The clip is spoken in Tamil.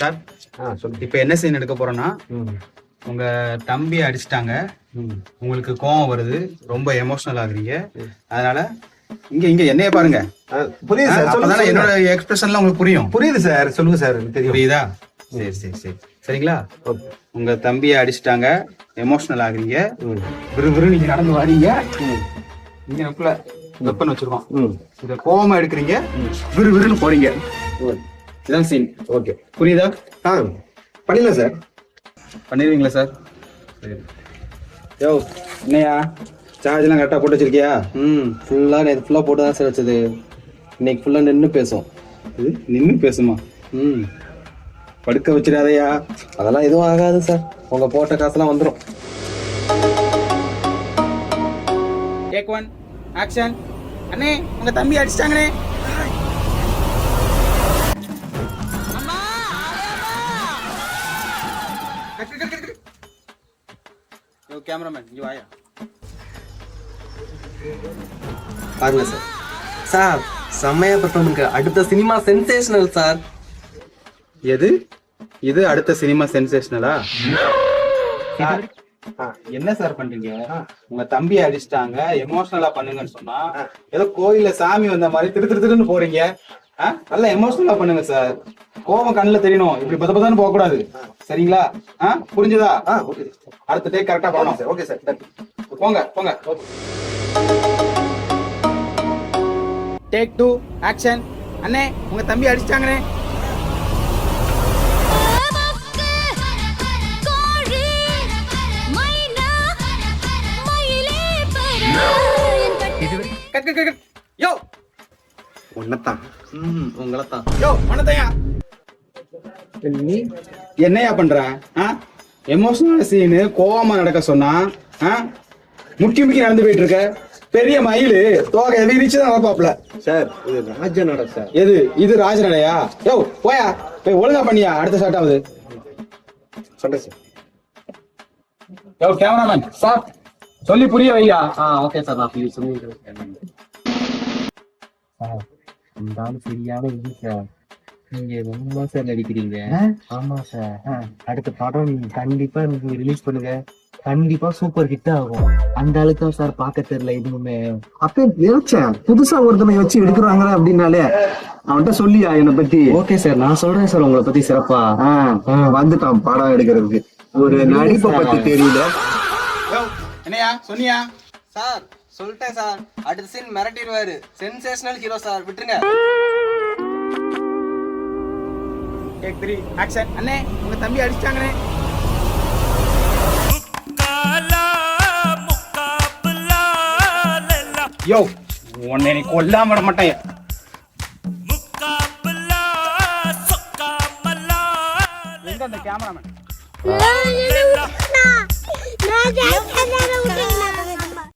சார் சொல்லு. இப்போ என்ன சீன் எடுக்க போறோம்னா, உங்க தம்பியை அடிச்சிட்டாங்க, உங்களுக்கு கோவம் வருது, ரொம்ப எமோஷனல் ஆகுறீங்க. அதனால இங்க இங்க என்னைய பாருங்க. புரியுது சார். அப்பதானே என்னோட எக்ஸ்பிரஷன்லாம் உங்களுக்கு புரியும். புரியுது சார், சொல்லுங்க சார். எனக்கு தெரியும். புரியுதா? சரி சரி சரி, சரிங்களா? உங்க தம்பியை அடிச்சிட்டாங்க, எமோஷனல் ஆகுறீங்க, விறுவிறு நீங்க நடந்து வாரீங்க, இங்க நெப்புல வெப்பன் வச்சிருக்கோம், இத கோவமா எடுக்கிறீங்க, விறுவிறுன்னு போறீங்க. இதான் சீன். ஓகே, புரியுதா? பண்ணிடலாம் சார். பண்ணிடுவீங்களா சார்? சரி. யோ என்னையா, சார்ஜ்லாம் கரெக்டாக போட்டு வச்சிருக்கியா? ஃபுல்லாக நேற்று ஃபுல்லாக போட்டு தான் சார் வச்சது. இன்னைக்கு ஃபுல்லாக நின்று பேசும். இது நின்று பேசுமா? படுக்க வச்சிடாதையா. அதெல்லாம் எதுவும் ஆகாது சார், உங்கள் போட்ட காசுலாம் வந்துடும். Take 1 action. அண்ணே உங்க தம்பி அடிச்சிட்டாங்கண்ணே. யோ கேமராமேன் இங்க வாயா. பாருங்க சார். சார் செம்மையா பெர்ஃபார்மன்ஸ். அடுத்த சினிமா சென்சேஷனல் சார். எது இது? அடுத்த சினிமா சென்சேஷனலா? என்ன சார் பண்றீங்க? உங்க தம்பி அடிச்சிட்டாங்க, எமோஷனலா பண்ணுங்கன்னு சொன்னா ஏதோ கோயில்ல சாமி வந்த மாதிரி திரு திரு திருன்னு போறீங்க. நல்லா எமோஷனலா பண்ணுங்க சார். கோபம் கண்ணுல தெரியணும், இப்படி பத பதன்னு போக கூடாது. சரிங்களா? புரிஞ்சுதா? அடுத்த டேக் கரெக்டா போகணும் சார். ஓகே சார், போங்க போங்க. Take 2 action. அண்ணே உங்க தம்பி அடிச்சிட்டாங்கண்ணே. யோ உன்னத்தான். உங்களைத்தான். யோ மனதையா என்னையா பண்ற? எமோஷனல் சீனு கோவமா நடக்க சொன்னா முக்கி முக்கி நடந்து போயிட்டு இருக்க. பெரிய மயிலு தோகை விரிச்சுதான் நடப்பாப்ல சார். இது ராஜ நட சார். எது இது? ராஜ நடையா? யோ போயா, போய் ஒழுங்கா பண்ணியா. அடுத்த ஷாட் ஆகுது. சொல்றேன் சார். யோ கேமராமேன் சார், சொல்லி புரிய வையா. ஓகே சார், நான் ப்ளீஸ் சொல்லுங்க சார். இந்த ஆள் சரியான இது சார். நீங்க ரொம்ப சார் நடிக்கிறீங்க. ஆமா சார். அடுத்த படம் நீங்க கண்டிப்பா நீங்க ரிலீஸ் பண்ணுங்க, கண்டிப்பா சூப்பர் ஹிட் ஆகும். அந்த ஆளுக்கு தான் சார் பார்க்க தெரியல எதுவுமே. அப்ப யோசிச்சேன், புதுசா ஒருத்தனை வச்சு எடுக்கிறாங்க அப்படின்னாலே அவன்கிட்ட சொல்லியா என்னை பத்தி? ஓகே சார், நான் சொல்றேன் சார் உங்களை பத்தி சிறப்பா. வந்துட்டான் படம் எடுக்கிறதுக்கு. ஒரு நடிப்பை பத்தி தெரியல. என்னையா சொன்னியா? சார் சொல்லிட்டேன் சார். அடுத்த சீன் மிரட்டிடுவாரு. சென்சேஷனல் ஹீரோ சார், விட்டுருங்க. Take 3 action. அண்ணே உங்க தம்பி அடிச்சிட்டாங்கண்ணே. யோ உன்னை நீ கொல்லாம விட மாட்டேன். எங்க அந்த கேமராமேன்?